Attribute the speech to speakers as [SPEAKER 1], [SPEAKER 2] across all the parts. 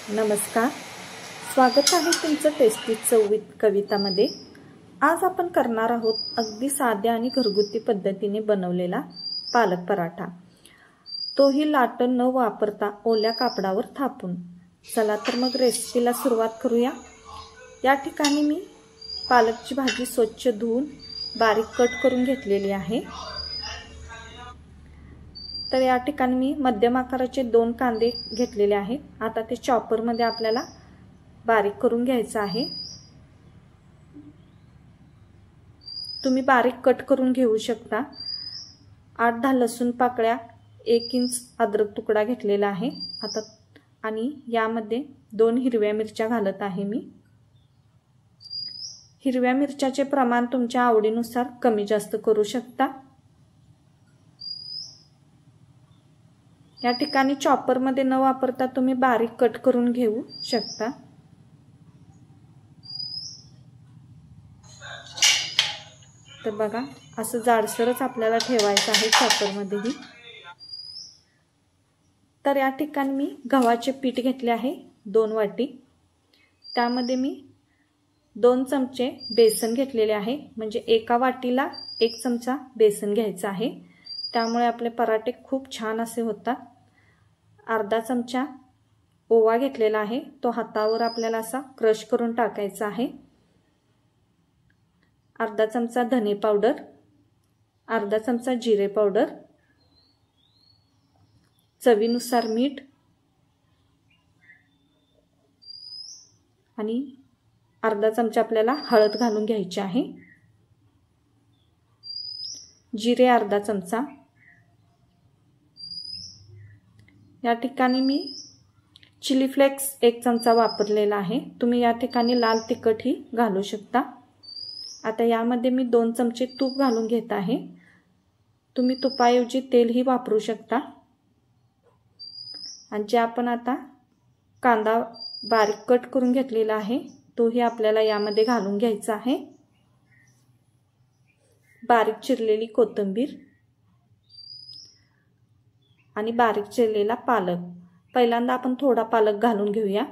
[SPEAKER 1] नमस्कार, स्वागत आहे तुमचं टेस्टी चव विथ कवितामध्ये। आज आपण करणार आहोत अगदी साध्या आणि घरगुती पद्धतीने बनवलेला पालक पराठा, तोही लाटण न वापरता ओल्या कापडावर थापून। चला तर मग रेसिपीला सुरुवात करूया। या ठिकाणी मी पालकची भाजी स्वच्छ धुवून बारीक कट करून घेतलेली आहे। तर या ठिकाणी मी मध्यम आकाराचे 2 कांदे घेतलेले आहेत। आता ते चॉपर मध्ये आपल्याला बारीक करून घ्यायचं आहे। तुम्ही बारीक कट करून घेऊ शकता। 8-10 लसूण पाकळ्या, 1 इंच अद्रक तुकडा घेतलेला आहे। आता आणि यामध्ये 2 हिरव्या मिरच्या घालत आहे मी। हिरव्या मिरच्याचे प्रमाण तुमच्या आवडीनुसार कमी जास्त करू शकता। या ठिकाणी चॉपर मध्ये न वापरता तुम्ही बारीक कट करून घेऊ शकता। तर बघा, असं जाडसरच आपल्याला ठेवायचं आहे चॉपर मध्येही। तर या ठिकाणी मी गव्हाचे पीठ घेतले आहे 2 वाटी। त्यामध्ये मी 2 चमचे बेसन घेतलेले आहे, म्हणजे एका वाटीला 1 चमचा बेसन घ्यायचा आहे। त्यामुळे आपले पराठे खूप छान असे होतात। अर्धा चमचा ओवा घेतलेला आहे, तो हातावर आपल्याला असा क्रश करून टाकायचा आहे। अर्धा चमचा धने पावडर, अर्धा चमचा जिरे पावडर, चवीनुसार मीठ आणि अर्धा चमचा आपल्याला हळद घालून घ्यायची आहे। जिरे अर्धा चमचा। या ठिकाणी मी चिली फ्लेक्स 1 चमचा वापरलेला आहे। तुम्ही या ठिकाणी लाल तिखटही घालू शकता। आता यामध्ये मी 2 चमचे तूप घालून घेत आहे। तुम्ही तुपाऐवजी तेलही वापरू शकता। आणि जे आपण आता कांदा बारीक कट करून घेतलेला आहे, तोही आपल्याला यामध्ये घालून घ्यायचा आहे। बारीक चिरलेली कोथिंबीर आणि बारीक चिरलेला पालक। पहिल्यांदा आपण थोडा पालक घालून घेऊया,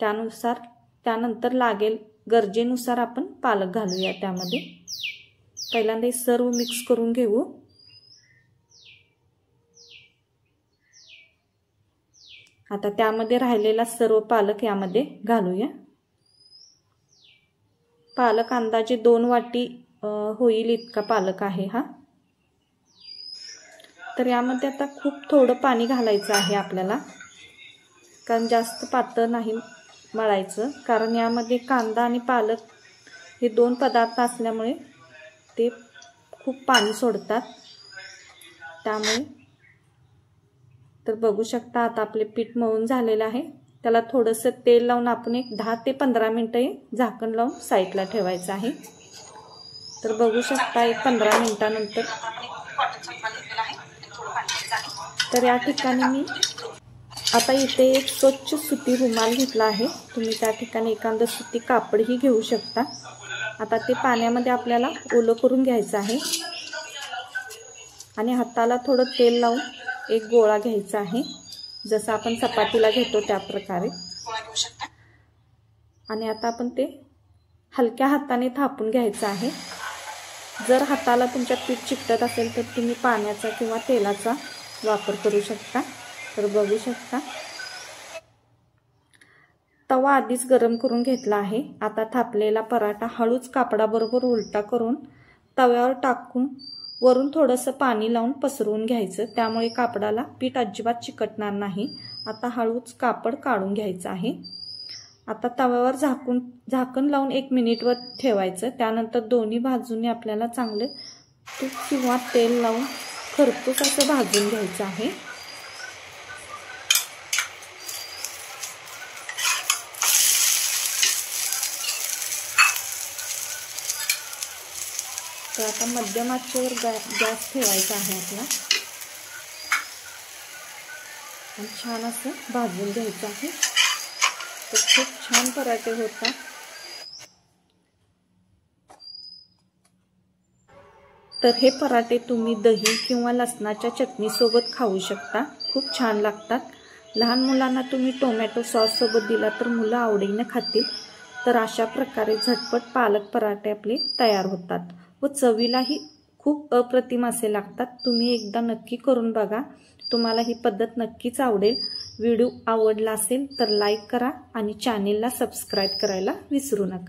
[SPEAKER 1] त्यानंतर लागेल गरजेनुसार आपण पालक घालूया त्यामध्ये। पहिल्यांदा हे सर्व मिक्स करून घेऊ। आता त्यामध्ये राहिलेला सर्व पालक यामध्ये घालूया। पालक अंदाजे 2 वाटी होईल इतका पालक आहे हा। तर यामध्ये आता खूप थोडं पाणी घालायचं आहे आपल्याला, कारण जास्त पातळ नाही मळायचं, कारण यामध्ये कांदा आणि पालक हे 2 पदार्थ असल्यामुळे ते खूप पाणी सोडतात। त्यामुळे तर बघू शकता, आता आपले पीठ मळून झालेलं आहे। त्याला थोडंसं तेल लावून आपण एक 10 ते 15 मिनिटे झाकण लावून साईडला ठेवायचं आहे। तर बघू शकता, एक 15 मिनिटानंतर तर या ठिकाणी मी आता इथे एक स्वच्छ सुती रुमाल घेतला आहे। तुम्ही त्या ठिकाणी एखादं सुती कापडही घेऊ शकता। आता ते पाण्यामध्ये आपल्याला ओलं करून घ्यायचं आहे आणि हाताला थोडं तेल लावून एक गोळा घ्यायचा आहे, जसं आपण चपातीला घेतो त्या प्रकारे। आणि आता आपण ते हलक्या हाताने थापून घ्यायचं आहे। जर हाताला तुमच्या पीठ चिकटत असेल तर तुम्ही पाण्याचा किंवा तेलाचा वापर करू शकता। तर बघू शकता, तवा आधीच गरम करून घेतला आहे। आता थापलेला पराठा हळूच कापडाबरोबर उलटा करून तव्यावर टाकून वरून थोडंसं पाणी लावून पसरवून घ्यायचं, त्यामुळे कापडाला पीठ अजिबात चिकटणार नाही। आता हळूच कापड काढून घ्यायचं आहे। आता तव्यावर झाकण लावून 1 मिनिटवर ठेवायचं। त्यानंतर दोन्ही बाजूने आपल्याला चांगले तूप किंवा तेल लावून खरपूस असं भाजून घ्यायचं आहे। तर आता मध्यम आचेवर गॅस ठेवायचा आहे आपला आणि छान असं भाजून घ्यायचं आहे। तर खूप छान पराठे होतात। तर हे पराठे तुम्ही दही किंवा लसणाच्या चटणी सोबत खाऊ शकता, खूप छान लागतात। लहान मुलांना तुम्ही टोमॅटो सॉस सोबत दिला तर मुलं आवडीने खातील। तर अशा प्रकारे झटपट पालक पराठे आपले तयार होतात व चवीलाही खूप अप्रतिम असे लागतात। तुम्ही एकदा नक्की करून बघा, तुम्हाला ही पद्धत नक्कीच आवडेल। व्हिडिओ आवडला असेल तर लाईक करा आणि चॅनेलला सबस्क्राईब करायला विसरू नका।